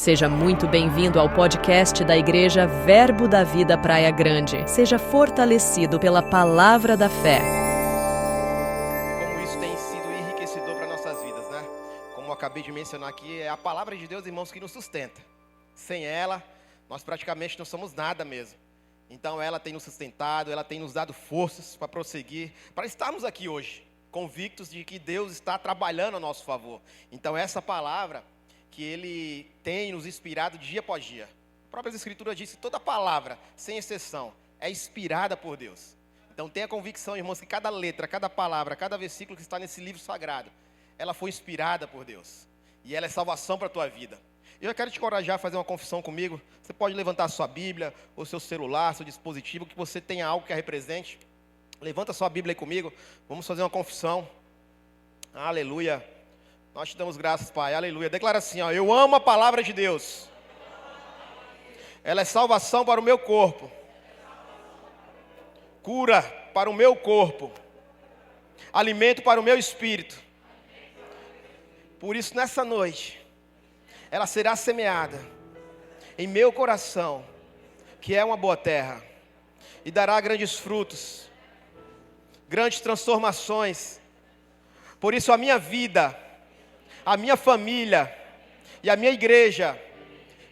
Seja muito bem-vindo ao podcast da Igreja Verbo da Vida Praia Grande. Seja fortalecido pela palavra da fé. Como isso tem sido enriquecedor para nossas vidas, né? Como eu acabei de mencionar aqui, é a palavra de Deus, irmãos, que nos sustenta. Sem ela, nós praticamente não somos nada mesmo. Então ela tem nos sustentado, ela tem nos dado forças para prosseguir, para estarmos aqui hoje, convictos de que Deus está trabalhando a nosso favor. Então essa palavra que Ele tem nos inspirado dia após dia. A própria Escritura diz que toda palavra, sem exceção, é inspirada por Deus. Então tenha convicção, irmãos, que cada letra, cada palavra, cada versículo que está nesse livro sagrado, ela foi inspirada por Deus. E ela é salvação para a tua vida. Eu quero te encorajar a fazer uma confissão comigo. Você pode levantar a sua Bíblia, ou seu celular, seu dispositivo, que você tenha algo que a represente. Levanta a sua Bíblia aí comigo. Vamos fazer uma confissão. Aleluia. Nós te damos graças, Pai. Aleluia. Declara assim, ó: eu amo a palavra de Deus. Ela é salvação para o meu corpo. Cura para o meu corpo. Alimento para o meu espírito. Por isso, nessa noite, ela será semeada em meu coração, que é uma boa terra, e dará grandes frutos, grandes transformações. Por isso a minha vida, a minha família e a minha igreja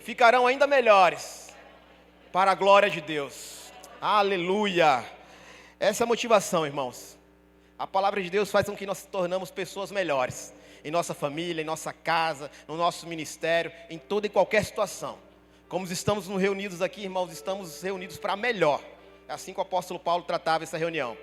ficarão ainda melhores para a glória de Deus. Aleluia! Essa é a motivação, irmãos. A palavra de Deus faz com que nós tornamos pessoas melhores em nossa família, em nossa casa, no nosso ministério, em toda e qualquer situação. Como estamos reunidos aqui, irmãos, estamos reunidos para melhor. É assim que o apóstolo Paulo tratava essa reunião.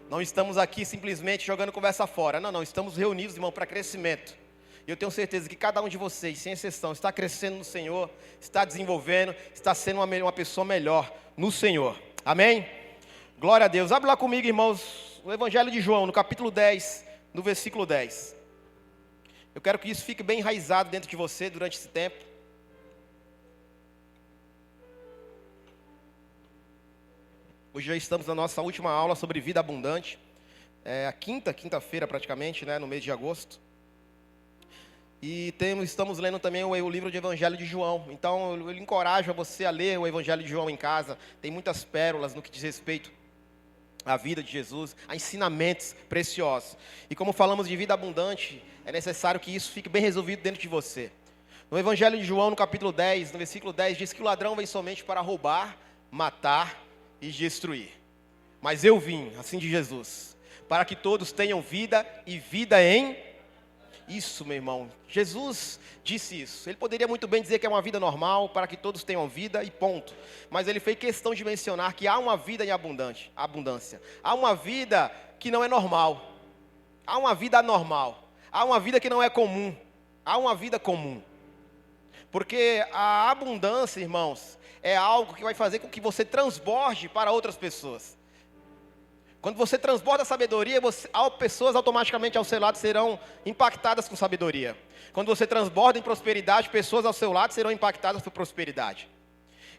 Não estamos aqui simplesmente jogando conversa fora. Não, estamos reunidos, irmão, para crescimento. E eu tenho certeza que cada um de vocês, sem exceção, está crescendo no Senhor, está desenvolvendo, está sendo uma pessoa melhor no Senhor. Amém? Glória a Deus. Abre lá comigo, irmãos, o Evangelho de João, no capítulo 10, no versículo 10. Eu quero que isso fique bem enraizado dentro de você durante esse tempo. Hoje já estamos na nossa última aula sobre vida abundante. É a quinta-feira praticamente, né, no mês de agosto. E estamos lendo também o livro de Evangelho de João. Então eu encorajo a você a ler o Evangelho de João em casa. Tem muitas pérolas no que diz respeito à vida de Jesus, a ensinamentos preciosos. E como falamos de vida abundante, é necessário que isso fique bem resolvido dentro de você. No Evangelho de João, no capítulo 10, no versículo 10, diz que o ladrão vem somente para roubar, matar e destruir. Mas eu vim, assim de Jesus, para que todos tenham vida e vida em... Isso, meu irmão, Jesus disse isso. Ele poderia muito bem dizer que é uma vida normal, para que todos tenham vida e ponto. Mas ele fez questão de mencionar que há uma vida em abundância. Há uma vida que não é normal. Há uma vida anormal. Há uma vida que não é comum. Há uma vida comum. Porque a abundância, irmãos, é algo que vai fazer com que você transborde para outras pessoas. Quando você transborda sabedoria, pessoas automaticamente ao seu lado serão impactadas com sabedoria. Quando você transborda em prosperidade, pessoas ao seu lado serão impactadas por prosperidade.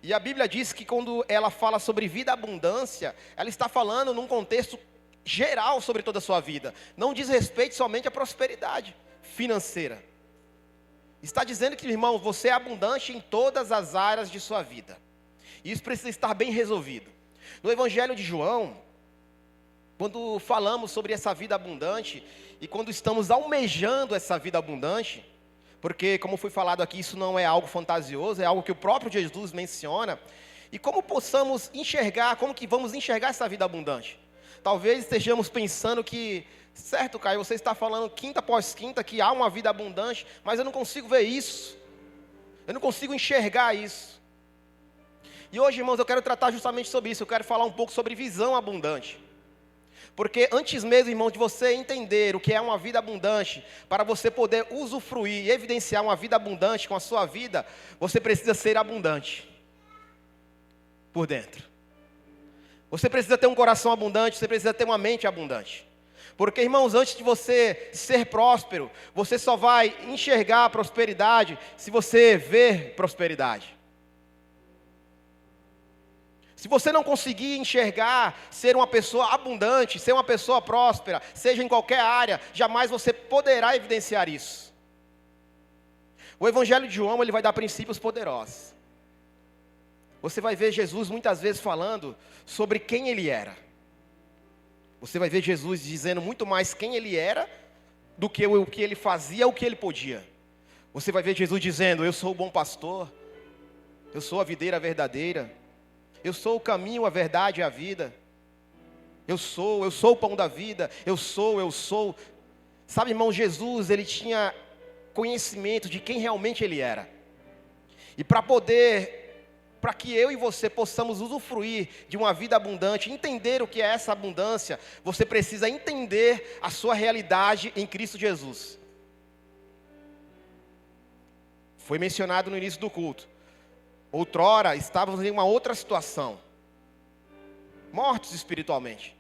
E a Bíblia diz que quando ela fala sobre vida abundância, ela está falando num contexto geral sobre toda a sua vida. Não diz respeito somente à prosperidade financeira. Está dizendo que, irmão, você é abundante em todas as áreas de sua vida. E isso precisa estar bem resolvido. No Evangelho de João, quando falamos sobre essa vida abundante e quando estamos almejando essa vida abundante, porque, como foi falado aqui, isso não é algo fantasioso, é algo que o próprio Jesus menciona, e como possamos enxergar, como que vamos enxergar essa vida abundante? Talvez estejamos pensando que, certo, Caio, você está falando quinta após quinta que há uma vida abundante, mas eu não consigo ver isso, eu não consigo enxergar isso. E hoje, irmãos, eu quero tratar justamente sobre isso, eu quero falar um pouco sobre visão abundante. Porque antes mesmo, irmão, de você entender o que é uma vida abundante, para você poder usufruir e evidenciar uma vida abundante com a sua vida, você precisa ser abundante por dentro. Você precisa ter um coração abundante, você precisa ter uma mente abundante. Porque, irmãos, antes de você ser próspero, você só vai enxergar a prosperidade se você ver prosperidade. Se você não conseguir enxergar, ser uma pessoa abundante, ser uma pessoa próspera, seja em qualquer área, jamais você poderá evidenciar isso. O Evangelho de João, ele vai dar princípios poderosos. Você vai ver Jesus muitas vezes falando sobre quem ele era. Você vai ver Jesus dizendo muito mais quem ele era do que o que ele fazia, o que ele podia. Você vai ver Jesus dizendo: eu sou o bom pastor, eu sou a videira verdadeira, eu sou o caminho, a verdade e a vida. Eu sou o pão da vida, eu sou. Sabe, irmão, Jesus, ele tinha conhecimento de quem realmente ele era. E para que eu e você possamos usufruir de uma vida abundante, entender o que é essa abundância, você precisa entender a sua realidade em Cristo Jesus. Foi mencionado no início do culto. Outrora estávamos em uma outra situação, mortos espiritualmente.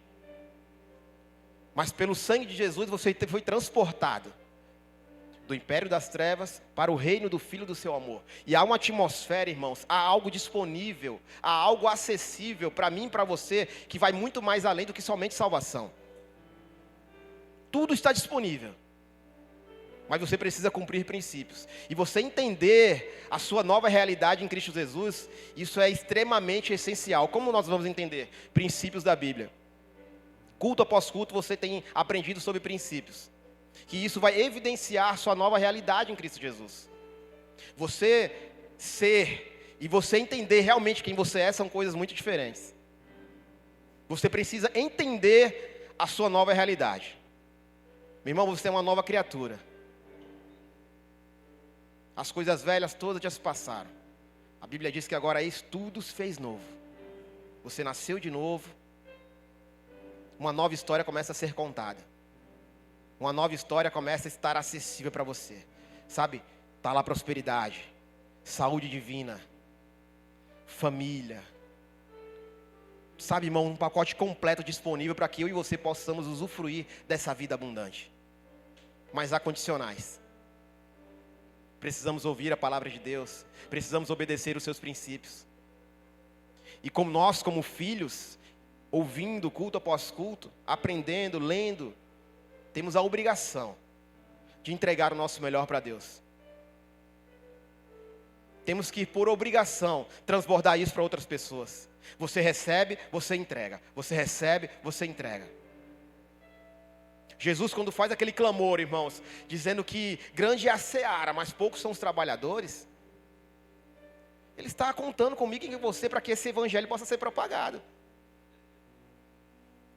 Mas pelo sangue de Jesus você foi transportado do império das trevas para o reino do Filho do seu amor. E há uma atmosfera, irmãos, há algo disponível, há algo acessível para mim e para você, que vai muito mais além do que somente salvação. Tudo está disponível, mas você precisa cumprir princípios. E você entender a sua nova realidade em Cristo Jesus, isso é extremamente essencial. Como nós vamos entender? Princípios da Bíblia. Culto após culto você tem aprendido sobre princípios, que isso vai evidenciar sua nova realidade em Cristo Jesus. Você ser e você entender realmente quem você é são coisas muito diferentes. Você precisa entender a sua nova realidade. Meu irmão, você é uma nova criatura. As coisas velhas todas já se passaram. A Bíblia diz que agora isso tudo se fez novo. Você nasceu de novo. Uma nova história começa a ser contada. Uma nova história começa a estar acessível para você. Sabe? Está lá prosperidade, saúde divina, família. Sabe, irmão, um pacote completo disponível para que eu e você possamos usufruir dessa vida abundante. Mas há condicionais. Precisamos ouvir a palavra de Deus. Precisamos obedecer os seus princípios. E como nós, como filhos, ouvindo culto após culto, aprendendo, lendo, temos a obrigação de entregar o nosso melhor para Deus. Temos que, por obrigação, transbordar isso para outras pessoas. Você recebe, você entrega. Você recebe, você entrega. Jesus, quando faz aquele clamor, irmãos, dizendo que grande é a seara, mas poucos são os trabalhadores, Ele está contando comigo e com você para que esse evangelho possa ser propagado.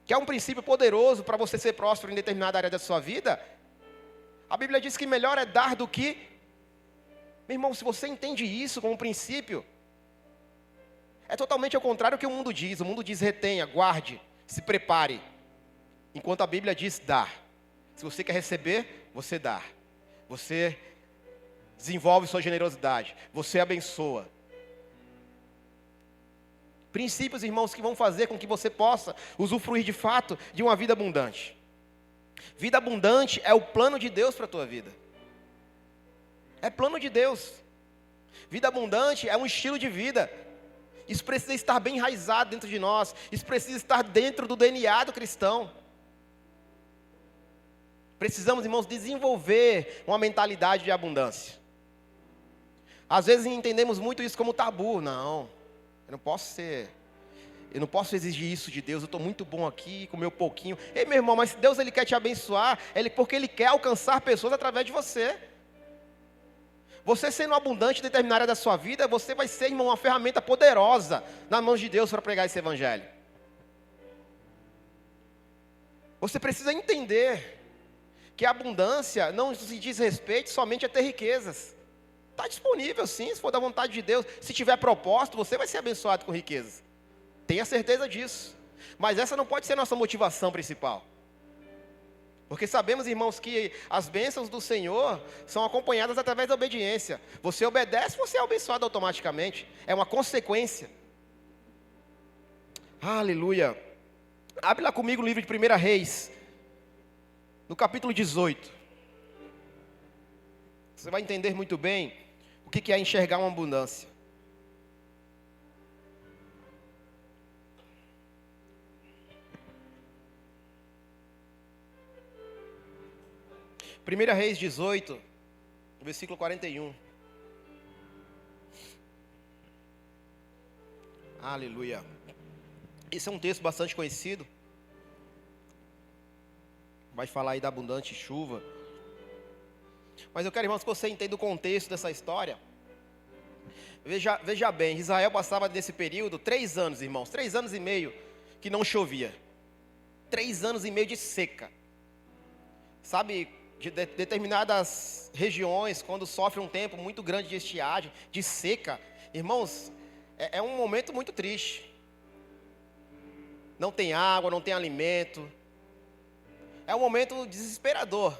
Que é um princípio poderoso para você ser próspero em determinada área da sua vida. A Bíblia diz que melhor é dar do que... Meu irmão, se você entende isso como um princípio, é totalmente ao contrário do que o mundo diz. O mundo diz retenha, guarde, se prepare. Enquanto a Bíblia diz dar. Se você quer receber, você dá. Você desenvolve sua generosidade. Você abençoa. Princípios, irmãos, que vão fazer com que você possa usufruir de fato de uma vida abundante. Vida abundante é o plano de Deus para a tua vida. É plano de Deus. Vida abundante é um estilo de vida. Isso precisa estar bem enraizado dentro de nós. Isso precisa estar dentro do DNA do cristão. Precisamos, irmãos, desenvolver uma mentalidade de abundância. Às vezes entendemos muito isso como tabu. Não, eu não posso exigir isso de Deus. Eu estou muito bom aqui, com o meu pouquinho. Ei, meu irmão, mas Deus ele quer te abençoar, porque Ele quer alcançar pessoas através de você. Você sendo abundante em determinada área da sua vida, você vai ser, irmão, uma ferramenta poderosa nas mãos de Deus para pregar esse evangelho. Você precisa entender que a abundância não se diz respeito somente a ter riquezas. Está disponível sim, se for da vontade de Deus. Se tiver propósito, você vai ser abençoado com riquezas. Tenha certeza disso. Mas essa não pode ser a nossa motivação principal. Porque sabemos, irmãos, que as bênçãos do Senhor são acompanhadas através da obediência. Você obedece, você é abençoado automaticamente. É uma consequência. Aleluia. Abre lá comigo o livro de 1 Reis, no capítulo 18. Você vai entender muito bem o que é enxergar uma abundância. Primeira Reis 18, versículo 41. Aleluia. Esse é um texto bastante conhecido. Vai falar aí da abundante chuva. Mas eu quero, irmãos, que você entenda o contexto dessa história. Veja bem, Israel passava nesse período 3 anos, irmãos, 3 anos e meio que não chovia. 3 anos e meio de seca. Sabe, de determinadas regiões, quando sofrem um tempo muito grande de estiagem, de seca, irmãos, é um momento muito triste. Não tem água, não tem alimento. É um momento desesperador.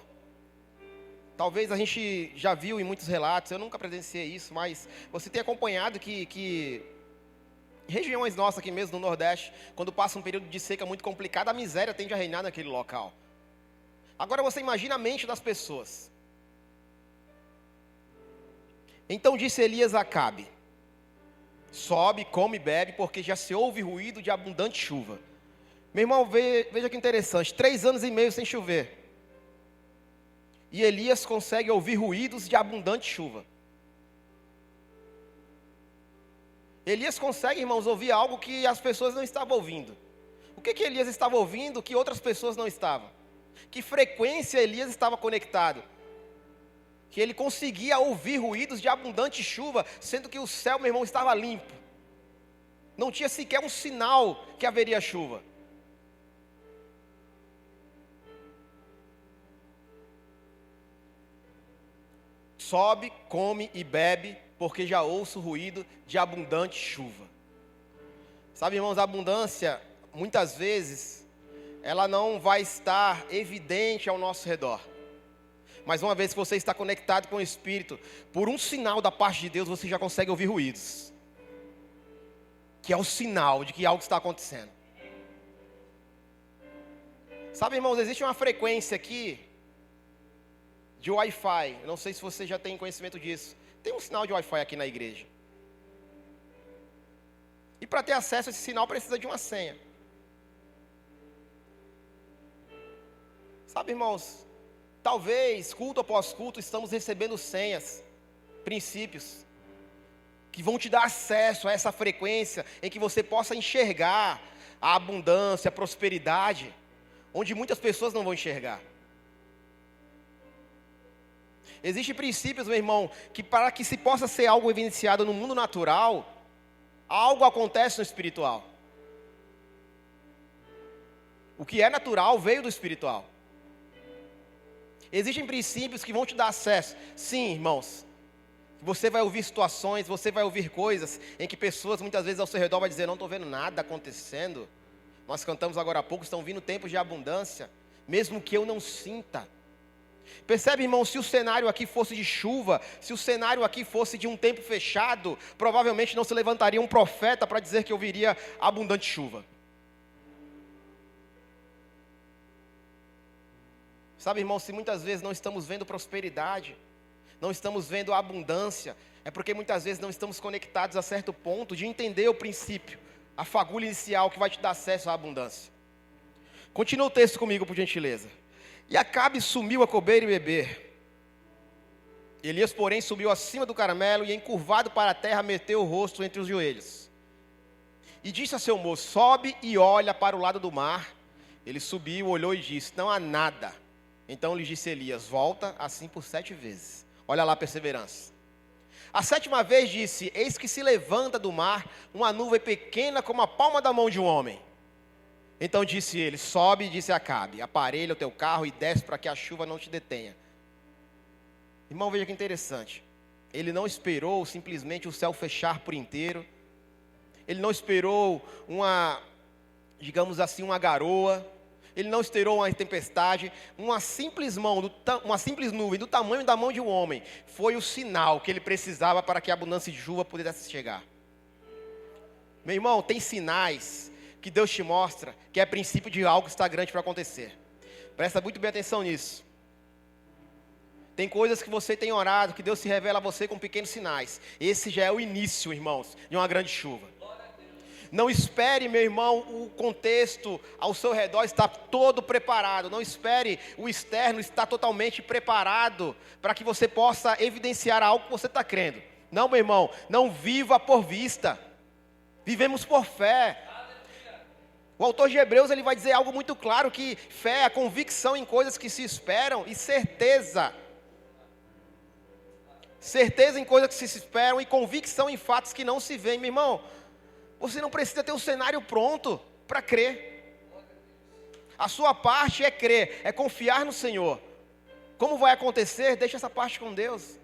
Talvez a gente já viu em muitos relatos, eu nunca presenciei isso, mas você tem acompanhado que regiões nossas aqui mesmo no Nordeste, quando passa um período de seca muito complicado, a miséria tende a reinar naquele local. Agora você imagina a mente das pessoas. Então disse Elias a Acabe: sobe, come e bebe, porque já se ouve ruído de abundante chuva. Meu irmão, veja que interessante, 3 anos e meio sem chover. E Elias consegue ouvir ruídos de abundante chuva. Elias consegue, irmãos, ouvir algo que as pessoas não estavam ouvindo. O que Elias estava ouvindo que outras pessoas não estavam? Que frequência Elias estava conectado? Que ele conseguia ouvir ruídos de abundante chuva, sendo que o céu, meu irmão, estava limpo. Não tinha sequer um sinal que haveria chuva. Sobe, come e bebe, porque já ouço o ruído de abundante chuva. Sabe, irmãos, a abundância, muitas vezes, ela não vai estar evidente ao nosso redor. Mas uma vez que você está conectado com o Espírito, por um sinal da parte de Deus, você já consegue ouvir ruídos. Que é o sinal de que algo está acontecendo. Sabe, irmãos, existe uma frequência aqui de Wi-Fi. Eu não sei se você já tem conhecimento disso. Tem um sinal de Wi-Fi aqui na igreja. E para ter acesso a esse sinal precisa de uma senha. Sabe, irmãos, talvez culto após culto estamos recebendo senhas, princípios, que vão te dar acesso a essa frequência em que você possa enxergar a abundância, a prosperidade, onde muitas pessoas não vão enxergar. Existem princípios, meu irmão, que para que se possa ser algo evidenciado no mundo natural, algo acontece no espiritual. O que é natural veio do espiritual. Existem princípios que vão te dar acesso. Sim, irmãos. Você vai ouvir situações, você vai ouvir coisas em que pessoas muitas vezes ao seu redor vão dizer: não estou vendo nada acontecendo. Nós cantamos agora há pouco, estão vindo tempos de abundância, mesmo que eu não sinta. Percebe, irmão, se o cenário aqui fosse de chuva, se o cenário aqui fosse de um tempo fechado, provavelmente não se levantaria um profeta para dizer que ouviria abundante chuva. Sabe, irmão, se muitas vezes não estamos vendo prosperidade, não estamos vendo abundância, é porque muitas vezes não estamos conectados a certo ponto de entender o princípio, a fagulha inicial que vai te dar acesso à abundância. Continua o texto comigo, por gentileza. E Acabe sumiu a comer e beber. Elias, porém, subiu acima do Carmelo e, encurvado para a terra, meteu o rosto entre os joelhos. E disse a seu moço: sobe e olha para o lado do mar. Ele subiu, olhou e disse: não há nada. Então lhe disse Elias: volta assim por 7 vezes. Olha lá a perseverança. A 7ª vez disse: eis que se levanta do mar uma nuvem pequena como a palma da mão de um homem. Então disse ele: sobe, e disse a Acabe: aparelha o teu carro e desce para que a chuva não te detenha. Irmão, veja que interessante. Ele não esperou simplesmente o céu fechar por inteiro. Ele não esperou digamos assim, uma garoa. Ele não esperou uma tempestade. Uma simples nuvem do tamanho da mão de um homem foi o sinal que ele precisava para que a abundância de chuva pudesse chegar. Meu irmão, tem sinais que Deus te mostra que é princípio de algo que está grande para acontecer. Presta muito bem atenção nisso. Tem coisas que você tem orado, que Deus se revela a você com pequenos sinais. Esse já é o início, irmãos, de uma grande chuva. Não espere, meu irmão, o contexto ao seu redor estar todo preparado. Não espere o externo estar totalmente preparado para que você possa evidenciar algo que você está crendo. Não, meu irmão, não viva por vista. Vivemos por fé. O autor de Hebreus, ele vai dizer algo muito claro, que fé é a convicção em coisas que se esperam e certeza. Certeza em coisas que se esperam e convicção em fatos que não se veem. Meu irmão, você não precisa ter o cenário pronto para crer. A sua parte é crer, é confiar no Senhor. Como vai acontecer? Deixa essa parte com Deus.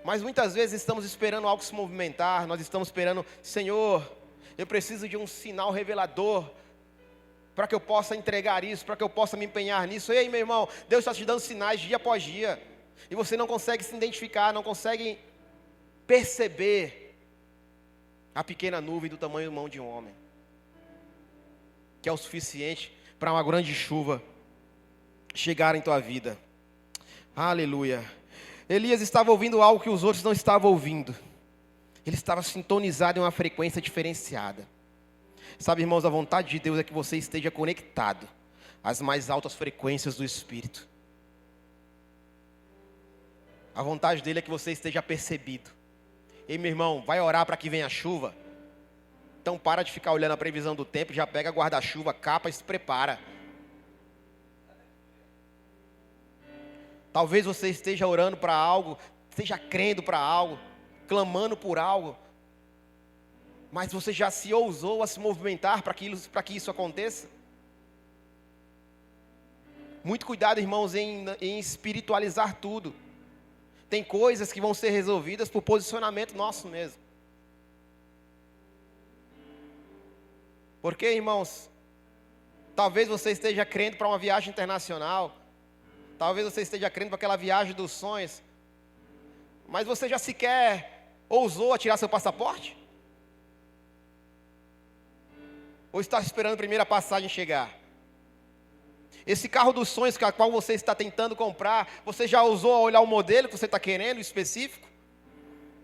Mas muitas vezes estamos esperando algo se movimentar, nós estamos esperando, Senhor, eu preciso de um sinal revelador para que eu possa entregar isso, para que eu possa me empenhar nisso. Ei, meu irmão, Deus está te dando sinais dia após dia, e você não consegue se identificar, não consegue perceber a pequena nuvem do tamanho da mão de um homem, que é o suficiente para uma grande chuva chegar em tua vida. Aleluia. Elias estava ouvindo algo que os outros não estavam ouvindo. Ele estava sintonizado em uma frequência diferenciada. Sabe, irmãos, a vontade de Deus é que você esteja conectado às mais altas frequências do Espírito. A vontade dele é que você esteja percebido. Ei, meu irmão, vai orar para que venha a chuva? Então para de ficar olhando a previsão do tempo, já pega guarda-chuva, capa e se prepara. Talvez você esteja orando para algo, esteja crendo para algo, clamando por algo, mas você já se ousou a se movimentar para que isso aconteça? Muito cuidado, irmãos, em espiritualizar tudo. Tem coisas que vão ser resolvidas por posicionamento nosso mesmo. Porque, irmãos, talvez você esteja crendo para uma viagem internacional, talvez você esteja crendo para aquela viagem dos sonhos, mas você já sequer ousou a tirar seu passaporte? Ou está esperando a primeira passagem chegar? Esse carro dos sonhos, com o qual você está tentando comprar, você já ousou a olhar o modelo que você está querendo, específico?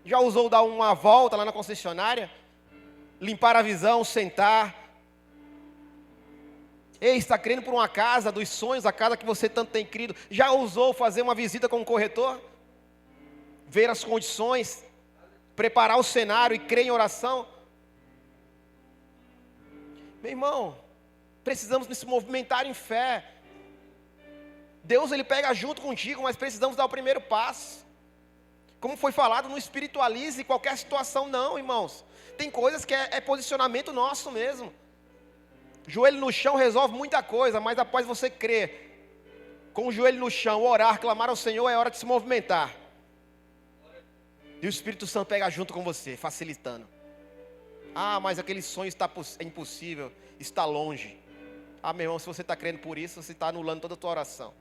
Já ousou dar uma volta lá na concessionária? Limpar a visão, sentar? Ei, está querendo por uma casa dos sonhos, a casa que você tanto tem querido? Já ousou fazer uma visita com o corretor? Ver as condições? Preparar o cenário e crer em oração? Meu irmão, precisamos nos movimentar em fé. Deus, ele pega junto contigo, mas precisamos dar o primeiro passo. Como foi falado, não espiritualize qualquer situação não, irmãos. Tem coisas que é posicionamento nosso mesmo. Joelho no chão resolve muita coisa, mas após você crer, com o joelho no chão, orar, clamar ao Senhor, é hora de se movimentar. E o Espírito Santo pega junto com você, facilitando. Ah, mas aquele sonho é impossível, está longe. Ah, meu irmão, se você está crendo por isso, você está anulando toda a tua oração.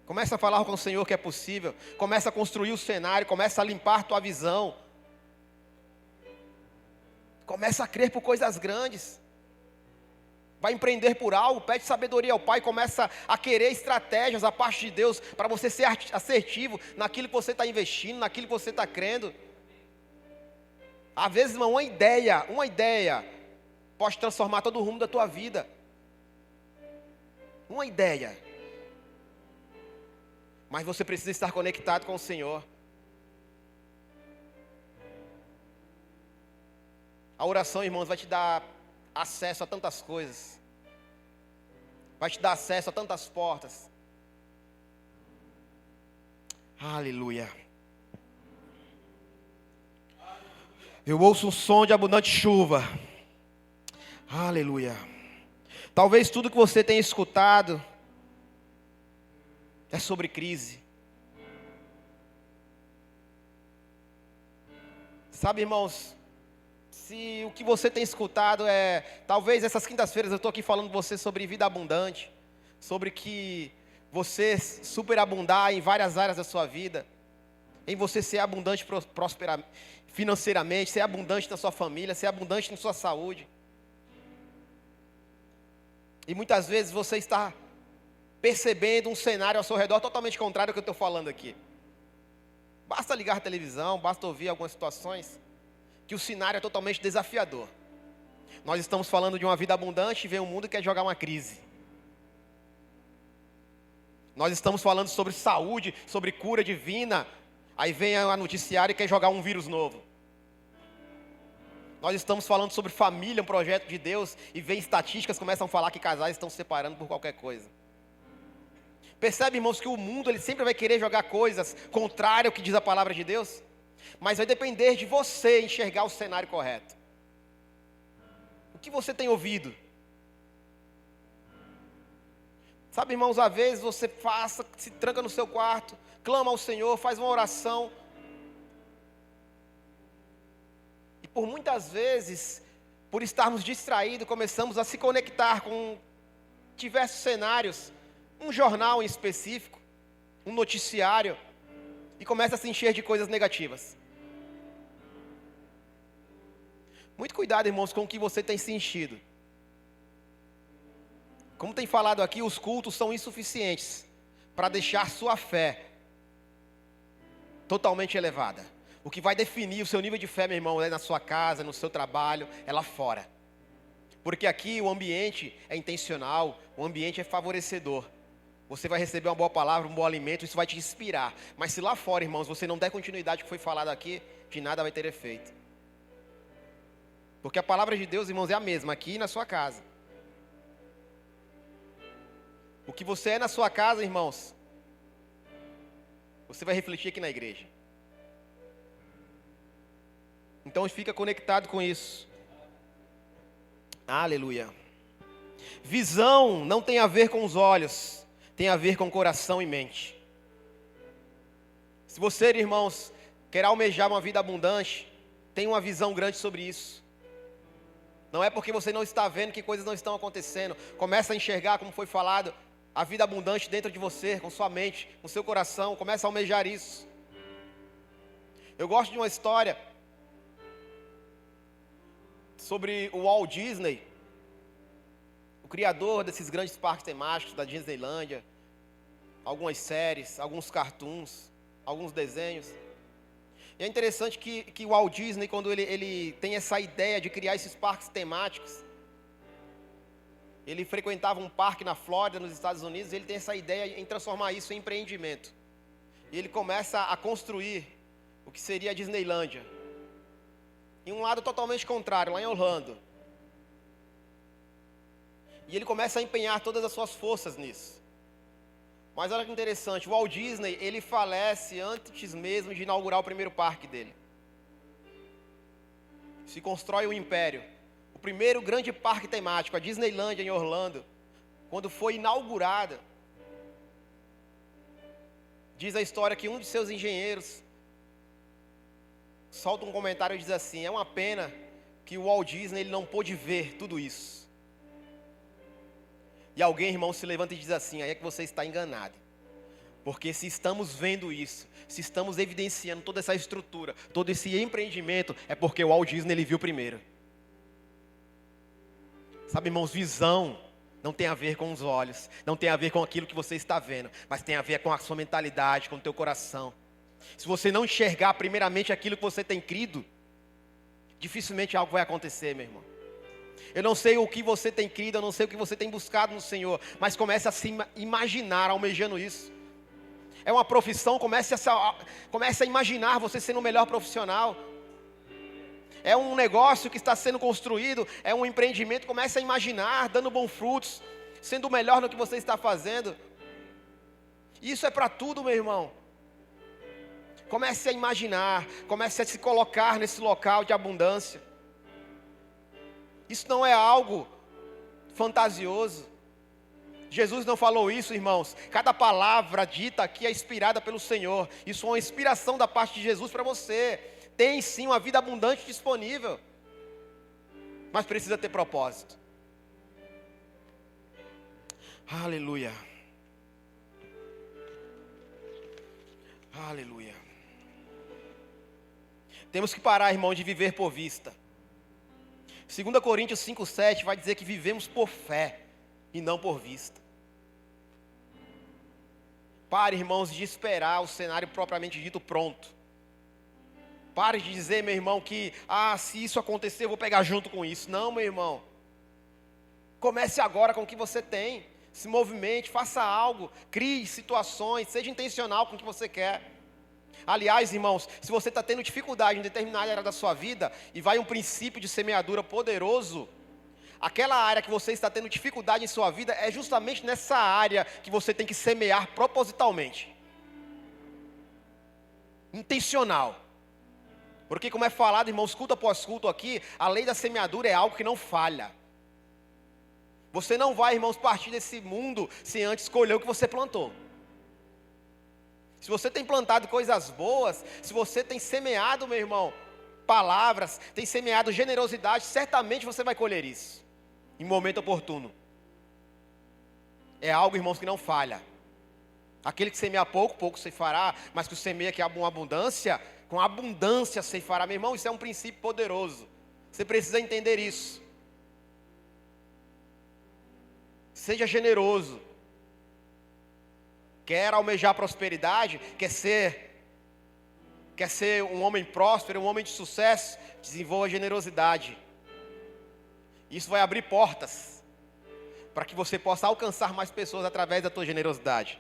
Começa a falar com o Senhor que é possível. Começa a construir o cenário, começa a limpar tua visão. Começa a crer por coisas grandes. Vai empreender por algo, pede sabedoria ao Pai, começa a querer estratégias da parte de Deus para você ser assertivo naquilo que você está investindo, naquilo que você está crendo. Às vezes, irmão, uma ideia pode transformar todo o rumo da tua vida. Uma ideia. Mas você precisa estar conectado com o Senhor. A oração, irmãos, vai te dar acesso a tantas coisas. Vai te dar acesso a tantas portas. Aleluia. Eu ouço um som de abundante chuva. Aleluia. Talvez tudo que você tenha escutado é sobre crise. Sabe, irmãos, se o que você tem escutado talvez essas quintas-feiras eu estou aqui falando com você sobre vida abundante, sobre que você superabundar em várias áreas da sua vida, em você ser abundante financeiramente, ser abundante na sua família, ser abundante na sua saúde. E muitas vezes você está percebendo um cenário ao seu redor totalmente contrário ao que eu estou falando aqui. Basta ligar a televisão, basta ouvir algumas situações, que o cenário é totalmente desafiador. Nós estamos falando de uma vida abundante e vem um mundo que quer jogar uma crise. Nós estamos falando sobre saúde, sobre cura divina. Aí vem a noticiária e quer jogar um vírus novo. Nós estamos falando sobre família, um projeto de Deus, e vem estatísticas, começam a falar que casais estão se separando por qualquer coisa. Percebe, irmãos, que o mundo ele sempre vai querer jogar coisas contrárias ao que diz a palavra de Deus? Mas vai depender de você enxergar o cenário correto. O que você tem ouvido? Sabe, irmãos, às vezes você se tranca no seu quarto, clama ao Senhor, faz uma oração. E por muitas vezes, por estarmos distraídos, começamos a se conectar com diversos cenários, um jornal em específico, um noticiário, e começa a se encher de coisas negativas. Muito cuidado, irmãos, com o que você tem se enchido. Como tem falado aqui, os cultos são insuficientes para deixar sua fé totalmente elevada. O que vai definir o seu nível de fé, meu irmão, é na sua casa, no seu trabalho, é lá fora. Porque aqui o ambiente é intencional, o ambiente é favorecedor. Você vai receber uma boa palavra, um bom alimento, isso vai te inspirar. Mas se lá fora, irmãos, você não der continuidade ao que foi falado aqui, de nada vai ter efeito. Porque a palavra de Deus, irmãos, é a mesma aqui e na sua casa. O que você é na sua casa, irmãos, você vai refletir aqui na igreja. Então fica conectado com isso. Aleluia. Visão não tem a ver com os olhos, tem a ver com coração e mente. Se você, irmãos, quer almejar uma vida abundante, tenha uma visão grande sobre isso. Não é porque você não está vendo que coisas não estão acontecendo. Começa a enxergar, como foi falado, a vida abundante dentro de você, com sua mente, com seu coração. Começa a almejar isso. Eu gosto de uma história sobre o Walt Disney, o criador desses grandes parques temáticos da Disneylândia, algumas séries, alguns cartoons, alguns desenhos. E é interessante que o Walt Disney, quando ele tem essa ideia de criar esses parques temáticos, ele frequentava um parque na Flórida, nos Estados Unidos, e ele tem essa ideia em transformar isso em empreendimento. E ele começa a construir o que seria a Disneylândia, em um lado totalmente contrário, lá em Orlando. E ele começa a empenhar todas as suas forças nisso. Mas olha que interessante, o Walt Disney, ele falece antes mesmo de inaugurar o primeiro parque dele. Se constrói um império. O primeiro grande parque temático, a Disneylândia em Orlando, quando foi inaugurada, diz a história que um de seus engenheiros solta um comentário e diz assim: é uma pena que o Walt Disney ele não pôde ver tudo isso. E alguém, irmão, se levanta e diz assim: aí é que você está enganado. Porque se estamos vendo isso, se estamos evidenciando toda essa estrutura, todo esse empreendimento, é porque o Walt Disney ele viu primeiro. Sabe, irmãos, visão não tem a ver com os olhos, não tem a ver com aquilo que você está vendo, mas tem a ver com a sua mentalidade, com o teu coração. Se você não enxergar primeiramente aquilo que você tem crido, dificilmente algo vai acontecer, meu irmão. Eu não sei o que você tem crido, eu não sei o que você tem buscado no Senhor, mas comece a se imaginar almejando isso. É uma profissão, comece a imaginar você sendo o melhor profissional. É um negócio que está sendo construído, é um empreendimento, comece a imaginar, dando bons frutos, sendo o melhor no que você está fazendo. Isso é para tudo, meu irmão. Comece a imaginar, comece a se colocar nesse local de abundância. Isso não é algo fantasioso. Jesus não falou isso, irmãos. Cada palavra dita aqui é inspirada pelo Senhor. Isso é uma inspiração da parte de Jesus para você. Tem sim uma vida abundante disponível, mas precisa ter propósito. Aleluia. Aleluia. Temos que parar, irmão, de viver por vista. 2 Coríntios 5,7 vai dizer que vivemos por fé e não por vista. Pare, irmãos, de esperar o cenário propriamente dito pronto. Pare de dizer, meu irmão, que se isso acontecer eu vou pegar junto com isso. Não, meu irmão. Comece agora com o que você tem. Se movimente, faça algo, crie situações, seja intencional com o que você quer. Aliás, irmãos, se você está tendo dificuldade em determinada área da sua vida e vai um princípio de semeadura poderoso, aquela área que você está tendo dificuldade em sua vida é justamente nessa área que você tem que semear propositalmente. Intencional. Porque como é falado, irmãos, culto após culto aqui, a lei da semeadura é algo que não falha. Você não vai, irmãos, partir desse mundo sem antes escolher o que você plantou. Se você tem plantado coisas boas, se você tem semeado, meu irmão, palavras, tem semeado generosidade, certamente você vai colher isso, em momento oportuno. É algo, irmãos, que não falha. Aquele que semeia pouco, pouco ceifará, mas que o semeia que há uma abundância, com abundância ceifará. Meu irmão, isso é um princípio poderoso. Você precisa entender isso. Seja generoso. Quer almejar prosperidade, quer ser um homem próspero, um homem de sucesso, desenvolva generosidade. Isso vai abrir portas para que você possa alcançar mais pessoas através da tua generosidade.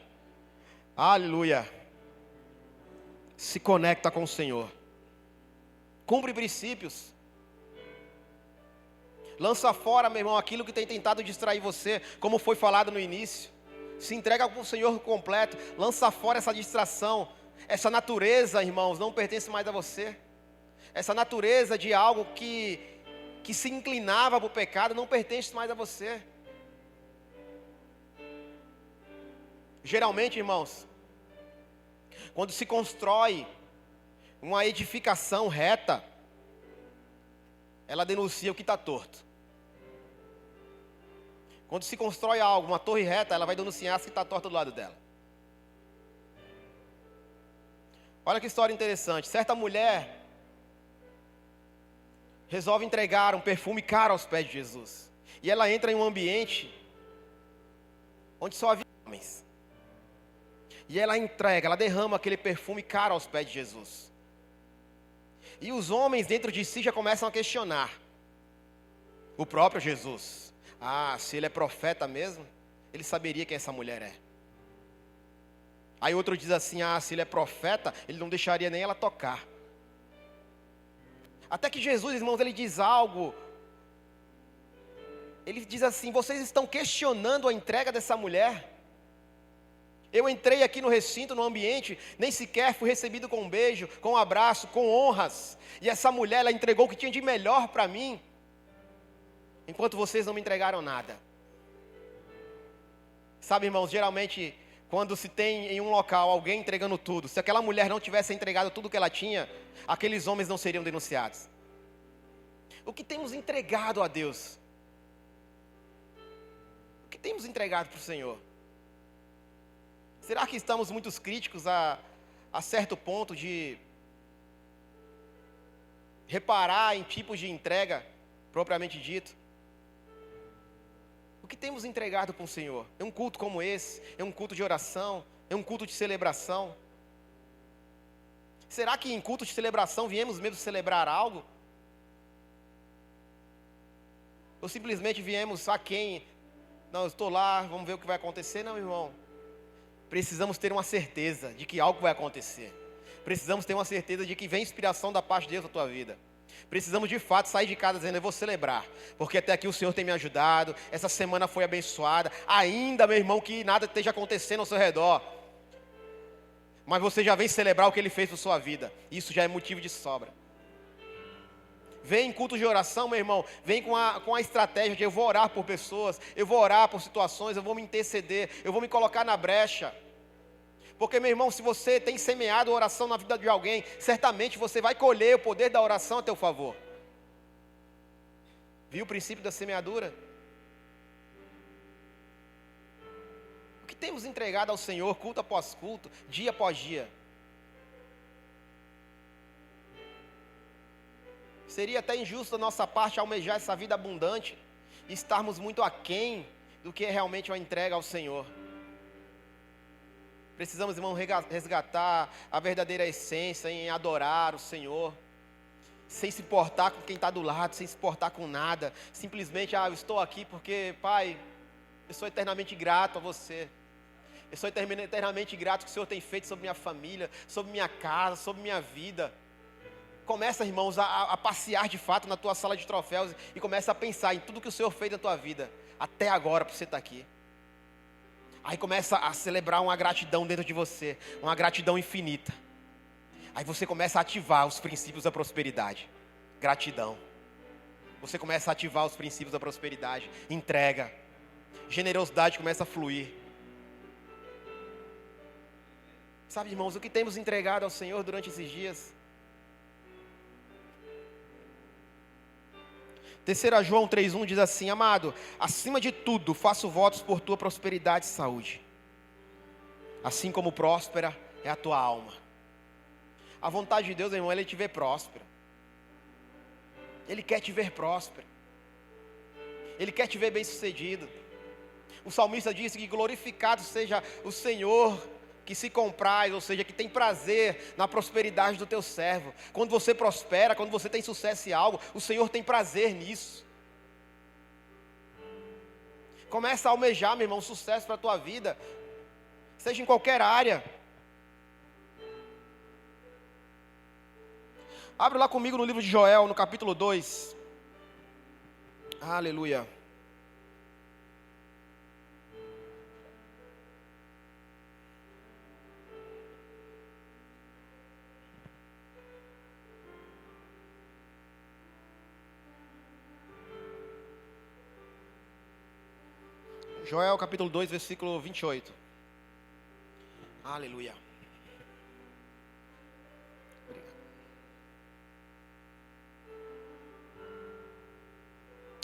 Aleluia. Se conecta com o Senhor. Cumpre princípios. Lança fora, meu irmão, aquilo que tem tentado distrair você, como foi falado no início. Se entrega para o Senhor completo. Lança fora essa distração. Essa natureza, irmãos, não pertence mais a você. Essa natureza de algo que se inclinava para o pecado não pertence mais a você. Geralmente, irmãos, quando se constrói uma edificação reta, ela denuncia o que está torto. Quando se constrói algo, uma torre reta, ela vai denunciar se está torta do lado dela. Olha que história interessante. Certa mulher resolve entregar um perfume caro aos pés de Jesus. E ela entra em um ambiente onde só havia homens. E ela entrega, ela derrama aquele perfume caro aos pés de Jesus. E os homens dentro de si já começam a questionar o próprio Jesus. Ah, se ele é profeta mesmo, ele saberia quem essa mulher é. Aí outro diz assim, ah, se ele é profeta, ele não deixaria nem ela tocar. Até que Jesus, irmãos, ele diz algo. Ele diz assim, vocês estão questionando a entrega dessa mulher? Eu entrei aqui no recinto, no ambiente, nem sequer fui recebido com um beijo, com um abraço, com honras. E essa mulher, ela entregou o que tinha de melhor para mim. Enquanto vocês não me entregaram nada. Sabe, irmãos, geralmente, quando se tem em um local alguém entregando tudo, se aquela mulher não tivesse entregado tudo que ela tinha, aqueles homens não seriam denunciados. O que temos entregado a Deus? O que temos entregado para o Senhor? Será que estamos muito críticos a certo ponto de reparar em tipos de entrega propriamente dito? O que temos entregado para o Senhor? É um culto como esse? É um culto de oração? É um culto de celebração? Será que em culto de celebração viemos mesmo celebrar algo? Ou simplesmente viemos a quem? Não, eu estou lá, vamos ver o que vai acontecer. Não, irmão. Precisamos ter uma certeza de que algo vai acontecer. Precisamos ter uma certeza de que vem inspiração da parte de Deus na tua vida. Precisamos de fato sair de casa dizendo, eu vou celebrar, porque até aqui o Senhor tem me ajudado, essa semana foi abençoada, ainda, meu irmão, que nada esteja acontecendo ao seu redor, mas você já vem celebrar o que Ele fez por sua vida, isso já é motivo de sobra. Vem em culto de oração, meu irmão, vem com a estratégia de eu vou orar por pessoas, eu vou orar por situações, eu vou me interceder, eu vou me colocar na brecha. Porque, meu irmão, se você tem semeado oração na vida de alguém, certamente você vai colher o poder da oração a teu favor. Viu o princípio da semeadura? O que temos entregado ao Senhor, culto após culto, dia após dia? Seria até injusto da nossa parte almejar essa vida abundante e estarmos muito aquém do que é realmente uma entrega ao Senhor. Precisamos, irmão, resgatar a verdadeira essência em adorar o Senhor, sem se importar com quem está do lado, sem se importar com nada, simplesmente, eu estou aqui porque, Pai, eu sou eternamente grato a você. Eu sou eternamente grato que o Senhor tem feito sobre minha família, sobre minha casa, sobre minha vida. Começa, irmãos, a passear de fato na tua sala de troféus e começa a pensar em tudo que o Senhor fez na tua vida, até agora, para você estar aqui. Aí começa a celebrar uma gratidão dentro de você, uma gratidão infinita. Aí você começa a ativar os princípios da prosperidade. Gratidão. Você começa a ativar os princípios da prosperidade. Entrega. Generosidade começa a fluir. Sabe, irmãos, o que temos entregado ao Senhor durante esses dias? 3 João 3,1 diz assim: amado, acima de tudo faço votos por tua prosperidade e saúde, assim como próspera é a tua alma. A vontade de Deus, meu irmão, é Ele te ver próspero. Ele quer te ver próspero. Ele quer te ver bem sucedido. O salmista disse que glorificado seja o Senhor que se compraz, ou seja, que tem prazer na prosperidade do teu servo. Quando você prospera, quando você tem sucesso em algo, o Senhor tem prazer nisso. Começa a almejar, meu irmão, sucesso para a tua vida, seja em qualquer área. Abre lá comigo no livro de Joel, no capítulo 2. Aleluia. Joel capítulo 2, versículo 28. Aleluia. Obrigado.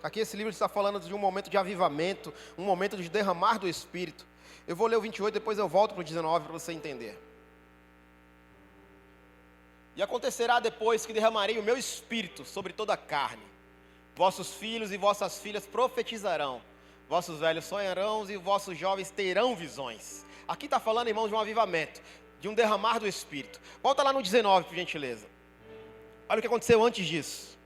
Aqui esse livro está falando de um momento de avivamento, um momento de derramar do Espírito. Eu vou ler o 28, depois eu volto para o 19 para você entender. E acontecerá depois que derramarei o meu Espírito sobre toda a carne. Vossos filhos e vossas filhas profetizarão. Vossos velhos sonharão e vossos jovens terão visões. Aqui está falando, irmãos, de um avivamento, de um derramar do Espírito. Volta lá no 19, por gentileza. Olha o que aconteceu antes disso.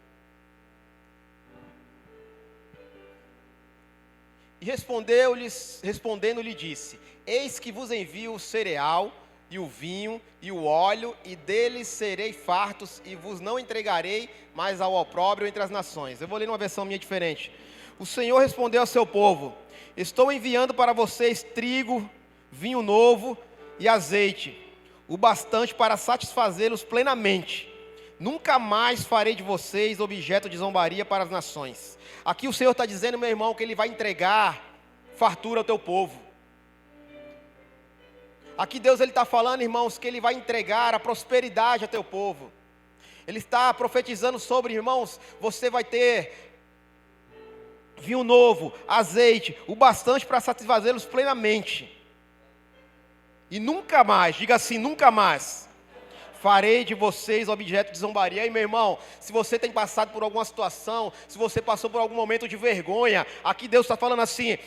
E respondendo-lhe disse: eis que vos envio o cereal e o vinho e o óleo, e deles serei fartos, e vos não entregarei mais ao opróbrio entre as nações. Eu vou ler numa versão minha diferente. O Senhor respondeu ao seu povo: estou enviando para vocês trigo, vinho novo e azeite, o bastante para satisfazê-los plenamente. Nunca mais farei de vocês objeto de zombaria para as nações. Aqui o Senhor está dizendo, meu irmão, que Ele vai entregar fartura ao teu povo. Aqui Deus está falando, irmãos, que Ele vai entregar a prosperidade ao teu povo. Ele está profetizando sobre, irmãos, você vai ter vinho novo, azeite, o bastante para satisfazê-los plenamente. E nunca mais, diga assim, nunca mais farei de vocês objeto de zombaria. E meu irmão, se você tem passado por alguma situação, se você passou por algum momento de vergonha, aqui Deus está falando assim: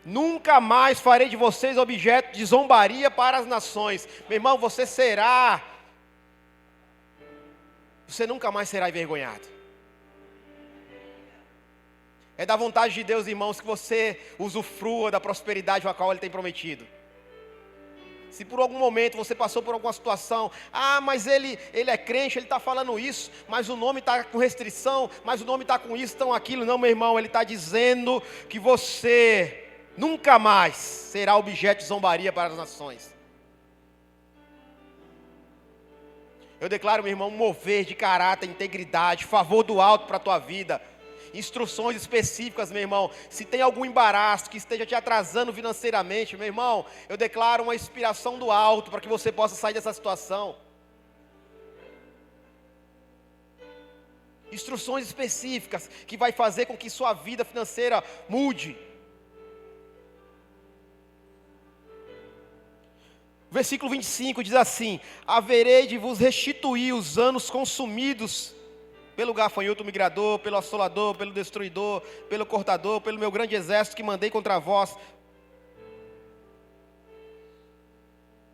nunca mais farei de vocês objeto de zombaria para as nações. Meu irmão, você nunca mais será envergonhado. É da vontade de Deus, irmãos, que você usufrua da prosperidade a qual Ele tem prometido. Se por algum momento você passou por alguma situação, mas ele é crente, ele está falando isso, mas o nome está com restrição, mas o nome está com isso, então aquilo. Não, meu irmão, ele está dizendo que você nunca mais será objeto de zombaria para as nações. Eu declaro, meu irmão, um mover de caráter, integridade, favor do alto para a tua vida. Instruções específicas, meu irmão. Se tem algum embaraço que esteja te atrasando financeiramente, meu irmão, eu declaro uma inspiração do alto para que você possa sair dessa situação. Instruções específicas que vai fazer com que sua vida financeira mude. Versículo 25 diz assim: haverei de vos restituir os anos consumidos pelo gafanhoto migrador, pelo assolador, pelo destruidor, pelo cortador, pelo meu grande exército que mandei contra vós.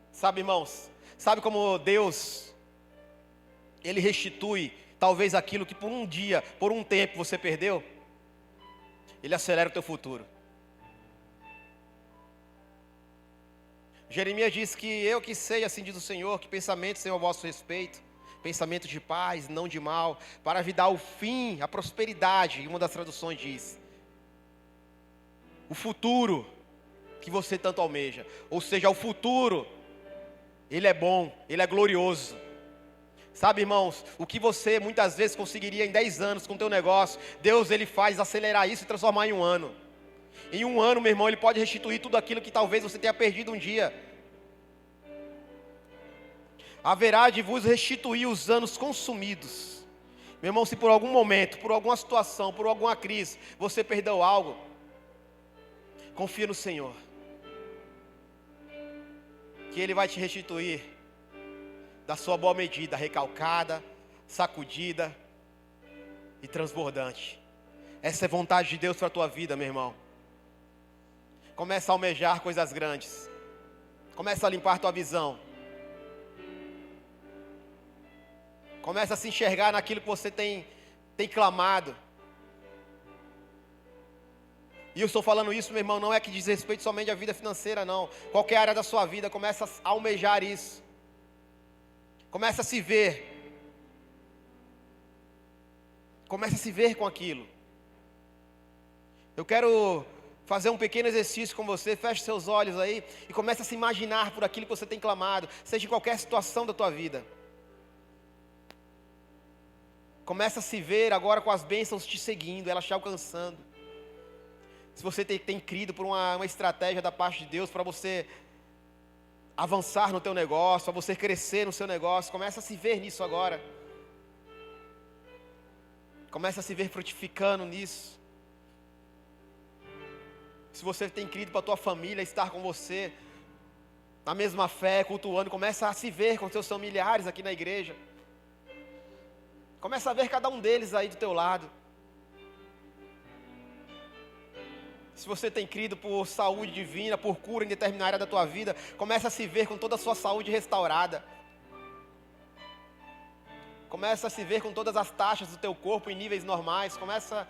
Sabe, irmãos, sabe como Deus, Ele restitui talvez aquilo que por um dia, por um tempo você perdeu? Ele acelera o teu futuro. Jeremias diz que eu que sei, assim diz o Senhor, que pensamentos são a vosso respeito, pensamentos de paz, não de mal, para vos dar o fim, a prosperidade. E uma das traduções diz, o futuro que você tanto almeja. Ou seja, o futuro, ele é bom, ele é glorioso. Sabe, irmãos, o que você muitas vezes conseguiria em 10 anos com o teu negócio, Deus ele faz acelerar isso e transformar em um ano. Em um ano, meu irmão, ele pode restituir tudo aquilo que talvez você tenha perdido um dia. Haverá de vos restituir os anos consumidos. Meu irmão, se por algum momento, por alguma situação, por alguma crise, você perdeu algo, confia no Senhor, que Ele vai te restituir da sua boa medida, recalcada, sacudida e transbordante. Essa é a vontade de Deus para a tua vida, meu irmão. Começa a almejar coisas grandes. Começa a limpar tua visão. Começa a se enxergar naquilo que você tem clamado. E eu estou falando isso, meu irmão, não é que diz respeito somente à vida financeira, não. Qualquer área da sua vida, começa a almejar isso. Começa a se ver. Começa a se ver com aquilo. Eu quero fazer um pequeno exercício com você. Feche seus olhos aí e comece a se imaginar por aquilo que você tem clamado, seja em qualquer situação da tua vida. Começa a se ver agora com as bênçãos te seguindo, elas te alcançando. Se você tem crido por uma estratégia da parte de Deus para você avançar no teu negócio, para você crescer no seu negócio, começa a se ver nisso agora. Começa a se ver frutificando nisso. Se você tem crido para a tua família estar com você, na mesma fé, cultuando, começa a se ver com seus familiares aqui na igreja. Começa a ver cada um deles aí do teu lado. Se você tem crido por saúde divina, por cura em determinada área da tua vida, começa a se ver com toda a sua saúde restaurada. Começa a se ver com todas as taxas do teu corpo em níveis normais. Começa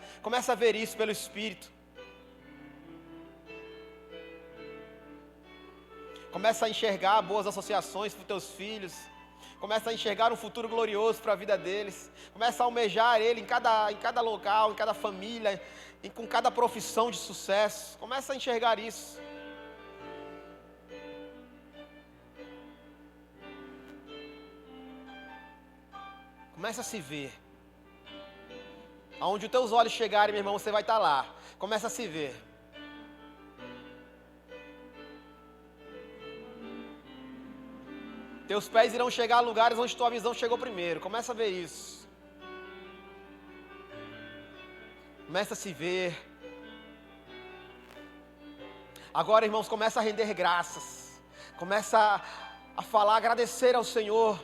a ver isso pelo Espírito. Começa a enxergar boas associações para os teus filhos. Começa a enxergar um futuro glorioso para a vida deles. Começa a almejar ele em cada local, em cada família, com cada profissão de sucesso. Começa a enxergar isso. Começa a se ver. Aonde os teus olhos chegarem, meu irmão, você vai estar lá. Começa a se ver. Teus pés irão chegar a lugares onde tua visão chegou primeiro. Começa a ver isso. Começa a se ver. Agora, irmãos, começa a render graças. Começa a falar, agradecer ao Senhor.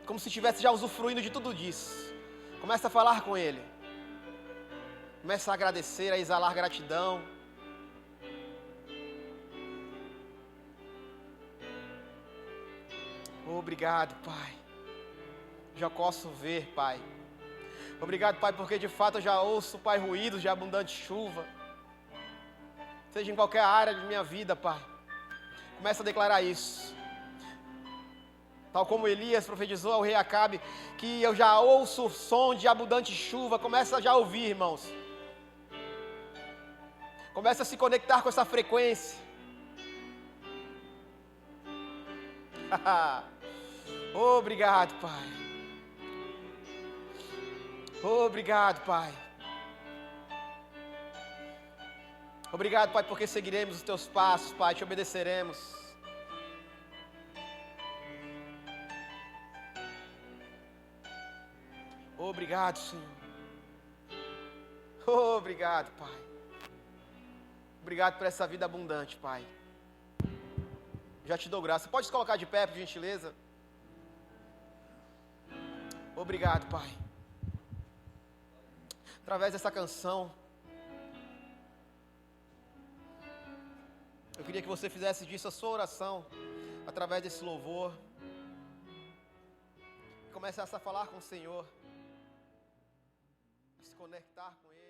Como se estivesse já usufruindo de tudo disso. Começa a falar com Ele. Começa a agradecer, a exalar gratidão. Obrigado, Pai. Já posso ver, Pai. Obrigado, Pai, porque de fato eu já ouço, Pai, ruídos de abundante chuva. Seja em qualquer área de minha vida, Pai. Começa a declarar isso. Tal como Elias profetizou ao rei Acabe, que eu já ouço o som de abundante chuva. Começa a já ouvir, irmãos. Começa a se conectar com essa frequência. Obrigado, Pai. Obrigado, Pai. Obrigado, Pai, porque seguiremos os teus passos, Pai, te obedeceremos. Obrigado, Senhor. Obrigado, Pai. Obrigado por essa vida abundante, Pai. Já te dou graça. Pode se colocar de pé, por gentileza. Obrigado, Pai. Através dessa canção, eu queria que você fizesse disso a sua oração, através desse louvor. Começasse a falar com o Senhor, se conectar com Ele.